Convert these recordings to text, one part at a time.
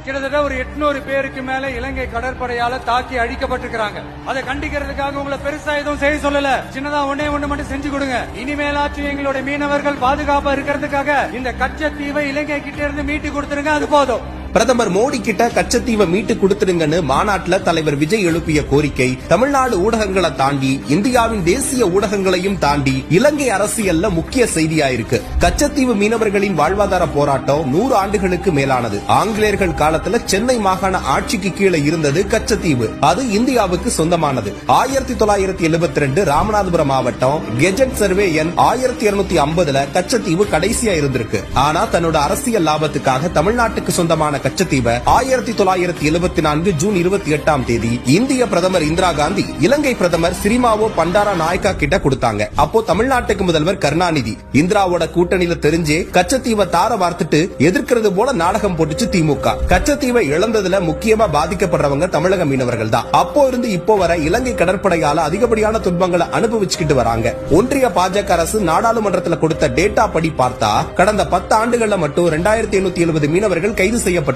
கிட்டத்தட்ட ஒரு 800 பேருக்கு மேல இலங்கை கடற்படையால தாக்கி அழிக்கப்பட்டிருக்காங்க. அதை கண்டிக்கிறதுக்காக உங்களை பெருசா எதுவும் செய்ய சொல்லல, சின்னதா ஒண்ணே ஒண்ணு மட்டும் செஞ்சு கொடுங்க. இனிமேலாச்சும் எங்களுடைய மீனவர்கள் பாதுகாப்பா இருக்கிறதுக்காக இந்த கச்சத்தீவை இலங்கை கிட்ட இருந்து மீட்டு கொடுத்துருங்க, அது போதும். பிரதமர் மோடி கிட்ட கச்சத்தீவை மீட்டு கொடுத்துருங்கன்னு மாநாட்டில் தலைவர் விஜய் எழுப்பிய கோரிக்கை தமிழ்நாடு ஊடகங்களை தாண்டி இந்தியாவின் தேசிய ஊடகங்களையும் தாண்டி இலங்கை அரசியல்ல முக்கிய செய்தியாயிருக்கு. கச்சத்தீவு மீனவர்களின் வாழ்வாதார போராட்டம் 100 ஆண்டுகளுக்கு மேலானது. ஆங்கிலேயர்கள் காலத்துல சென்னை மாகாண ஆட்சிக்கு கீழே இருந்தது கச்சத்தீவு. அது இந்தியாவுக்கு சொந்தமானது. 1972 ராமநாதபுரம் மாவட்டம் கெஜட் சர்வே எண் 1250 கச்சத்தீவு கடைசியா இருந்திருக்கு. ஆனா தன்னோட அரசியல் லாபத்துக்காக தமிழ்நாட்டுக்கு சொந்தமான கச்சத்தீவை 1974 ஜூன் 28ஆம் தேதி இந்திய பிரதமர் இந்திரா காந்தி இலங்கை பிரதமர் சிறிமாவோ பண்டாரா நாயக்கா கிட்ட கொடுத்தாங்க. அப்போ தமிழ்நாட்டுக்கு முதல்வர் கருணாநிதி இந்திராவோட கூட்டணியில தெரிஞ்சே கச்சத்தீவை தார வார்த்துட்டு எதிர்க்கிறது போல நாடகம் போட்டுச்சு திமுக. கச்சத்தீவை இழந்ததுல முக்கியமா பாதிக்கப்படுறவங்க தமிழக மீனவர்கள் தான். அப்போ இருந்து இப்போ வரை இலங்கை கடற்படையால அதிகப்படியான துன்பங்களை அனுபவிச்சுக்கிட்டு வராங்க. ஒன்றிய பாஜக அரசு நாடாளுமன்றத்தில் கொடுத்த டேட்டா படி பார்த்தா கடந்த 10 ஆண்டுகள்ல மட்டும் 2870 மீனவர்கள் கைது செய்யப்பட்டிருக்காங்க.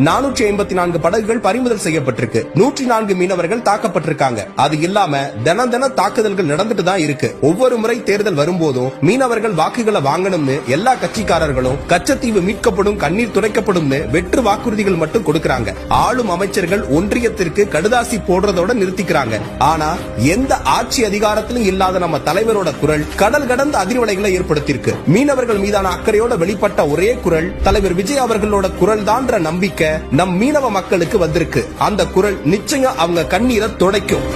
454 படகுகள் பறிமுதல் செய்யப்பட்டிருக்கு. 104 மீனவர்கள் தாக்கப்பட்டிருக்காங்க. அது இல்லாம தினம் தாக்குதல்கள் நடந்துட்டு தான் இருக்கு. ஒவ்வொரு முறை தேர்தல் வரும்போதும் மீனவர்கள் வாக்குகளை வாங்கணும்னு எல்லா கட்சிக்காரர்களும் கச்சத்தீவு மீட்கப்படும், கண்ணீர் துடைக்கப்படும் வெற்று வாக்குறுதிகள் மட்டும் கொடுக்கறாங்க. ஆளும் அமைச்சர்கள் ஒன்றியத்திற்கு கடுதாசி போடுறதோட நிறுத்திக்கிறாங்க. ஆனா எந்த ஆட்சி அதிகாரத்திலும் இல்லாத நம்ம தலைவரோட குரல் கடல் கடந்த அதிர்வலைகளை ஏற்படுத்தியிருக்கு. மீனவர்கள் மீதான அக்கறையோட வெளிப்பட்ட ஒரே குரல் தலைவர் விஜய் அவர்களோட குரல் தான்ற நம்பிக்கை நம் மீனவ மக்களுக்கு வந்திருக்கு. அந்த குரல் நிச்சயம் அவங்க கண்ணீரை துடைக்கும்.